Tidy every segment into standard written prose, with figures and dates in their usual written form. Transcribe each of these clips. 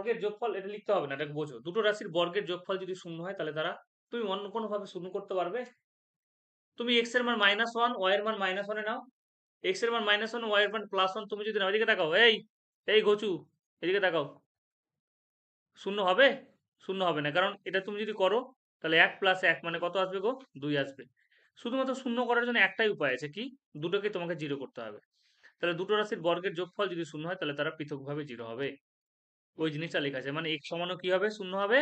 বর্গের যোগফল এটা লিখতে হবে না, এটাকে বোঝো। দুটো রাশির বর্গের যোগফল যদি শূন্য হয় তাহলে তারা, তুমি অন্য কোনো ভাবে শূন্য করতে পারবে? তুমি এক্স এর মান -1, ওয়াই এর মান -1 এ নাও। এক্স এর মান -1, ওয়াই এর মান +1 তুমি যদি নাও, এদিকে তাকাও, এই ঘচু, এদিকে তাকাও, শূন্য হবে? শূন্য হবে না, কারণ এটা তুমি যদি করো তাহলে 1 + 1 মানে কত আসবে গো? 2 আসবে। শুধুমাত্র শূন্য করার জন্য একটাই উপায় আছে, কি? দুটোকে তোমাকে জিরো করতে হবে। তাহলে দুটো রাশির বর্গের যোগফল যদি শূন্য হয় তাহলে তারা পৃথকভাবে জিরো হবে। ওই জিনিসটা লেখা আছে, মানে এক্স সমানও কি হবে? শূন্য হবে।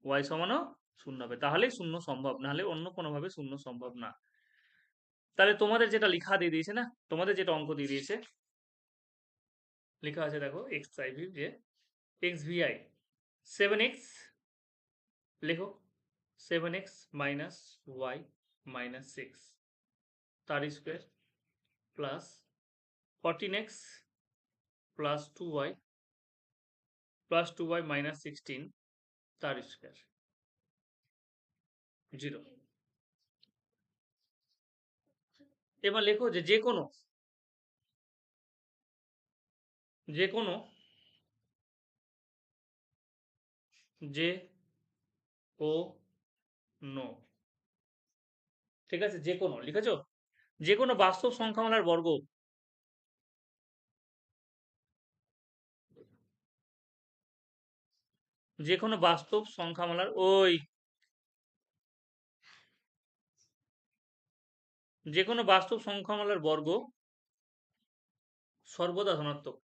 ওয়াই সমানও শূন্য হবে, তাহলেই শূন্য সম্ভব, না হলে অন্য কোনোভাবে শূন্য সম্ভব না। তাহলে তোমাদের যেটা লেখা দিয়ে দিয়েছে না, তোমাদের যেটা অঙ্ক দিয়ে দিয়েছে, লেখা আছে দেখো এক্স আইভি, যে এক্স ভিআই 7x, লেখো 7x মাইনাস ওয়াই মাইনাস 6 তার square plus 14x plus 2y minus 16 তার স্কোয়ার 0। এবার লেখো যে যে কোনো যে কোনো যে ও নো, ঠিক আছে? যে কোনো লিখেছো? যে কোনো বাস্তব সংখ্যামালার বর্গ, যে কোনো বাস্তব সংখ্যামালার যে কোনো বাস্তব সংখ্যামালার বর্গ সর্বদা ধনাত্মক।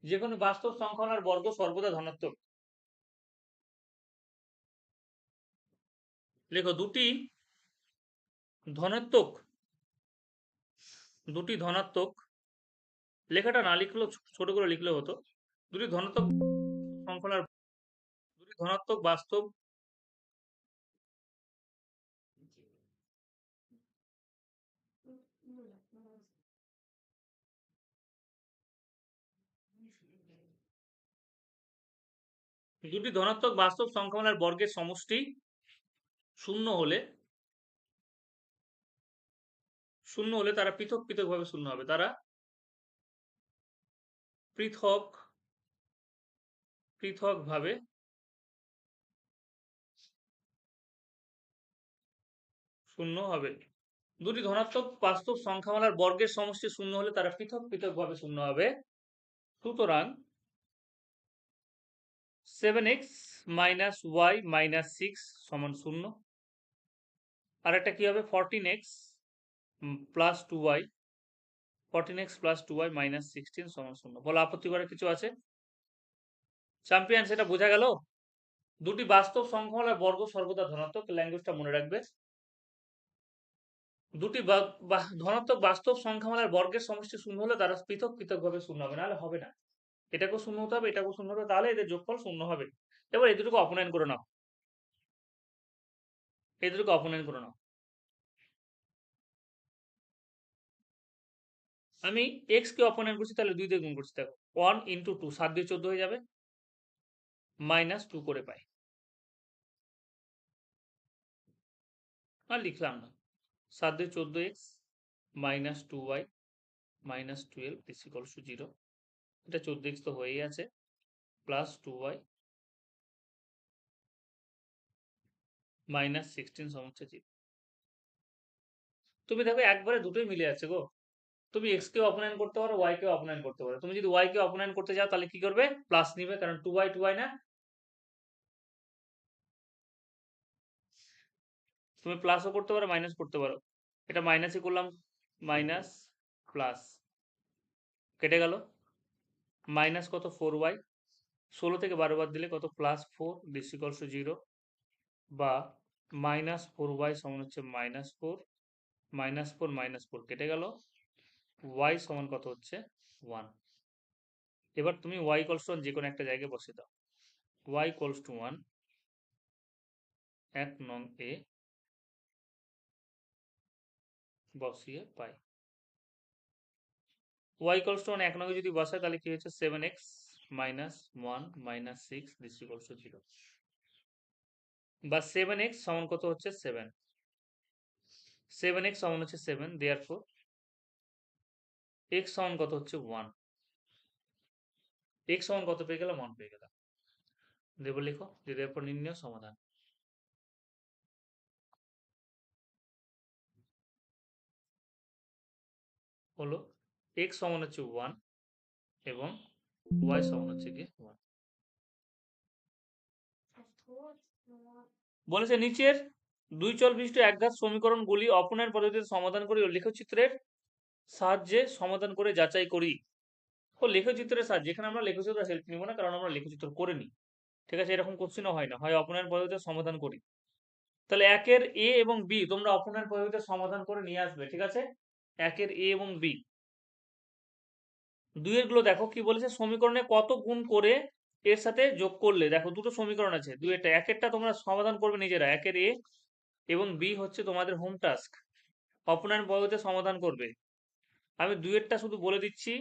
যে কোনো বাস্তব সংখ্যামালার বর্গ সর্বদা ধনাত্মক। লেখো ধনাত্মক দুটি ধনাত্মক, লেখাটা না লিখলেও ছোট করে লিখলেও হতো। দুটি ধনাত্মক সংখ্যার, দুটি ধনাত্মক বাস্তব দুটি ধনাত্মক বাস্তব সংখ্যামালার বর্গের সমষ্টি শূন্য হলে তারা পৃথক ভাবে শূন্য হবে। তারা পৃথক ভাবে শূন্য হবে। দুটি ধনাত্মক বাস্তব সংখ্যামালার বর্গের সমষ্টি শূন্য হলে তারা পৃথক ভাবে শূন্য হবে। সুতরাং 7x মাইনাস ওয়াই মাইনাস 6 সমান শূন্য। আর একটা কি হবে? 14x plus 2y 14x plus 2y minus 16 সমান শূন্য। বলো, আপত্তি করার কিছু আছে? চ্যাম্পিয়ন, সেটা বোঝা গেল? দুটি বাস্তব সংখ্যামালার বর্গ সর্বদা ধনাত্মক, ল্যাঙ্গুয়েজটা মনে রাখবে। দুটি ধনাত্মক বাস্তব সংখ্যামালার বর্গের সমষ্টি শূন্য হলে তারা পৃথক ভাবে শূন্য হবে, নাহলে হবে না। এটাকেও শূন্য হতে হবে, এটাকেও শূন্য হতে হবে, তাহলে এদের যোগফল শূন্য হবে। এবার এই দুটোকে অপনয়ন করে নাও, এই দুটোকে অপনয়ন করে নাও। আমি এক্স কে অপনয়ন করছি, তাহলে 2 দিয়ে গুণ করছি, দেখো 1 ইন্টু 2, 7 দিয়ে 14 হয়ে যাবে, মাইনাস 2 করে পাই। আর লিখলাম না, 7 দিয়ে 14x minus 2y minus 12 is equals to 0। এটা 14x তো হয়েই আছে, প্লাস 2y মাইনাস 16 সমান 0। তুমি দেখো একবারে দুটোই মিলে যাচ্ছে গো। তুমি এক্স কে অপনয়ন করতে পারো, ওয়াই কে অপনয়ন করতে পারো। তুমি যদি ওয়াই কে অপনয়ন করতে যাও তাহলে কি করবে? প্লাস নিবে, কারণ 2y না। তুমি প্লাসও করতে পারো, মাইনাস করতে পারো। এটা মাইনাসই করলাম, মাইনাস প্লাস কেটে গেল, মাইনাস কত? 4y, 16 থেকে 12 বাদ দিলে কত? প্লাস 4 দিস ইকুয়ালস টু 0, বা মাইনাস 4y সমান হচ্ছে -4 কেটে গেল, y সমান কত হচ্ছে? 1। এবার তুমি y ইকুয়ালস টু 1 যে কোনো একটা জায়গায় বসে দাও। y ইকুয়ালস টু 1 1 নং এ বসিয়ে পাই। y ইকুয়ালস টু 1 1 নং এ যদি বসায় তাহলে কি হচ্ছে? 7x minus 1 minus 6 this equals to 0, বা 7x সমান কত হচ্ছে? 7। 7x সমান হচ্ছে 7, দেয়ারফর এক্স সমান কত হচ্ছে 1, এক্স সমান কত পেয়ে গেলাম 1 পেয়ে গেলাম। দেব লিখো, দিয়ে এরপর নির্ণয় সমাধান। হলো এক্স সমান হচ্ছে 1 এবং ওয়াই সমান হচ্ছে কি 1। বলেছে নিচের দুই চল বিশিষ্ট একঘাত সমীকরণগুলি অপনয়ন পদ্ধতিতে সমাধান করি ও লেখচিত্রের সাহায্যে সমাধান করে যাচাই করি। ও লেখচিত্রের সাহায্যে, এখানে আমরা লেখচিত্রের হেল্প নিব না, কারণ আমরা লেখচিত্র করে নিই। ঠিক আছে, এরকম কোশ্চেনও হয় না, হয় অপনয়ন পদ্ধতিতে সমাধান করি। তাহলে একের এ এবং বি তোমরা অপনয়ন পদ্ধতিতে সমাধান করে নিয়ে আসবে। ঠিক আছে, একের এ এবং বি। দুইয়ের গুলো দেখো কি বলেছে, সমীকরণে কত গুণ করে এর সাথে যোগ করলে। দেখো দুটো সমীকরণ আছে, দুইটা, একেরটা তোমরা সমাধান করবে নিজেরা, একের এ এবং বি হচ্ছে তোমাদের হোম টাস্ক, অপনয়ন পদ্ধতিতে সমাধান করবে। আমি দুইয়েরটা শুধু বলে দিচ্ছি।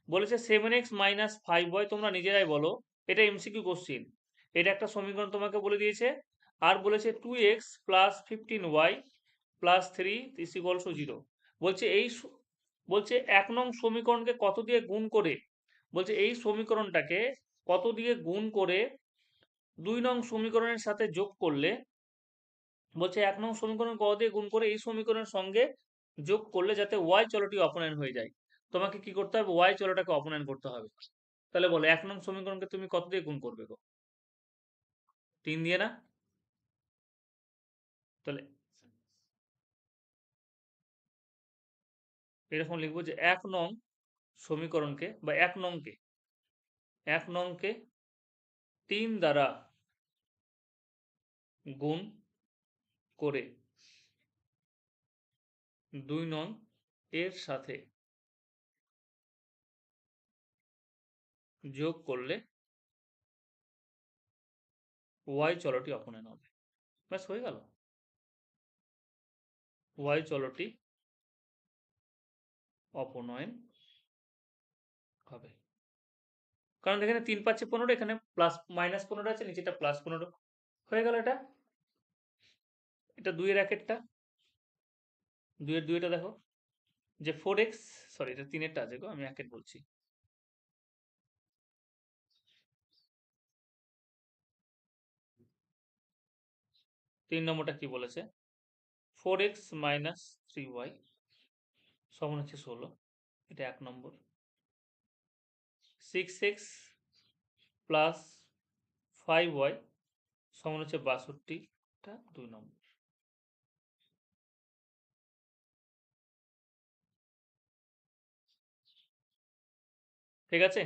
বলেছে 7x-5y, তোমরা নিজেরাই বলো, এটা এমসিকিউ কোশ্চিন। এটা একটা সমীকরণ তোমাকে বলে দিয়েছে, আর বলেছে 2x plus 15y plus 3 is equal to 0। বলছে বলছে 1 নং সমীকরণকে কত দিয়ে গুণ করে, বলছে এই সমীকরণটাকে কত দিয়ে গুণ করে 2 নং সমীকরণের সাথে যোগ করলে, বলছে 1 নং সমীকরণ কত দিয়ে গুণ করে এই সমীকরণের সঙ্গে যোগ করলে যাতে ওয়াই চলটি অপনয়ন হয়ে যায়। তোমাকে কি করতে হবে, ওয়াই চলটাকে অপনয়ন করতে হবে। তাহলে বলো 1 নং সমীকরণকে তুমি কত দিয়ে গুণ করবে গো? 3 দিয়ে না? তাহলে এরকম লিখবো যে 1 নং সমীকরণকে বা 1 নংকে 3 দ্বারা গুণ করে 2 নং এর সাথে যোগ করলে ওয়াই চলটি অপনয়ন হবে। ব্যাস হয়ে গেল, ওয়াই চলটি অপনয়ন হবে। কারণ এখানে 3×5=15, এখানে প্লাস -15 আছে, নিচেটা +15 হয়ে গেল। এটা এটা 2-এর একেরটা, 2-এর 2টা দেখো যে 4x, সরি এটা 3-এরটা আছে গো, আমি একের বলছি। 3 নম্বরটা কি বলেছে, 4x - 3y সমান হচ্ছে 16, এটা 1 নম্বর। 6x প্লাস 5y সমান হচ্ছে 62, এটা 2 নম্বর। ঠিক আছে,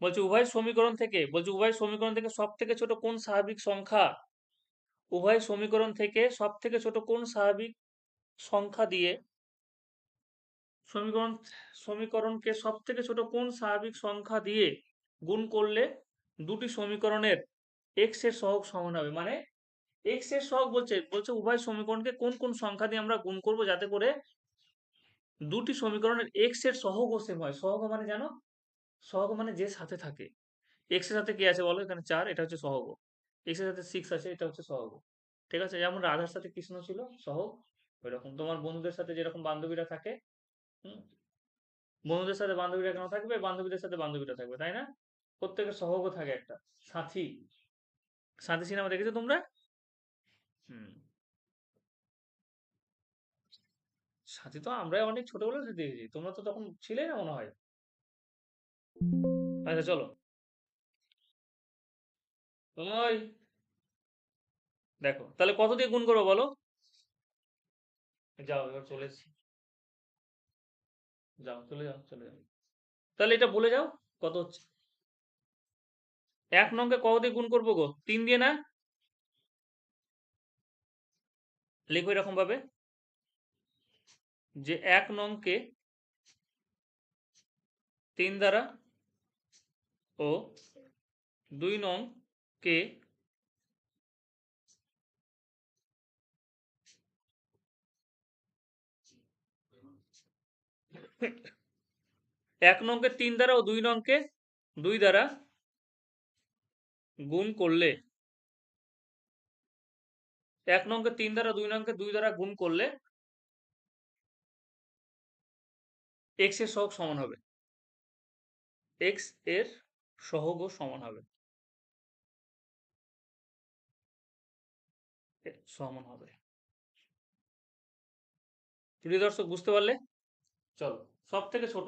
বলছে উভয় সমীকরণ থেকে সব থেকে ছোট কোন স্বাভাবিক সংখ্যা, উভয় সমীকরণ থেকে সব থেকে ছোট কোন স্বাভাবিক সংখ্যা দিয়ে, সমীকরণ সমীকরণকে সব থেকে ছোট কোন স্বাভাবিক সংখ্যা দিয়ে গুণ করলে দুটি সমীকরণের x এর সহগ সমান হবে। মানে x এর সহগ বলছে, উভয় সমীকরণকে কোন কোন সংখ্যা দিয়ে আমরা গুণ করব যাতে করে দুটি সমীকরণের x এর সহগ সেম হয়। সহগ মানে জানো, সহগ মানে যে সাথে থাকে। x এর সাথে কি আছে বলো, এখানে 4, এটা হচ্ছে সহগ। x এর সাথে 6 আছে, এটা হচ্ছে সহগ। ঠিক আছে, যেমন রাধার সাথে কৃষ্ণ ছিল সহগ, ওইরকম তোমার বন্ধুদের সাথে যেরকম বান্ধবীরা থাকে, হুম, বন্ধুদের সাথে বান্ধবীরা কেন থাকবে, বান্ধবীদের সাথে বান্ধবীরা থাকবে, তাই না? প্রত্যেকের সহগও থাকে একটা, সাথী। সাথী সিনেমা দেখেছো তোমরা? হুম, সাথী তো আমরা অনেক ছোটবেলা থেকে দেখেছি, তোমরা তো তখন ছিলে না মনে হয়। আচ্ছা চলো, ওই দেখো তাহলে কত দিয়ে গুণ করবো বলো। যাও এবার চলে এসেছি, যাও চলে যাও, চলে যাও। তাহলে এটা বলে যাও কত হচ্ছে। 1 নংকে কত দিয়ে গুণ করবো গো, 3 দিয়ে না? লিখো এরকম ভাবে যে 1 নংকে 3 দ্বারা ও 2 নংকে 1 নংকে 3 দ্বারা ও 2 নংকে 2 দ্বারা গুণ করলে, 1 নংকে 3 দ্বারা 2 নংকে 2 দ্বারা গুণ করলে এক্স এর সহগ সমান হবে, এক্স এর সহগও সমান হবে, সমান হবে। প্রিয় দর্শক বুঝতে পারলে? চলো, সব থেকে ছোট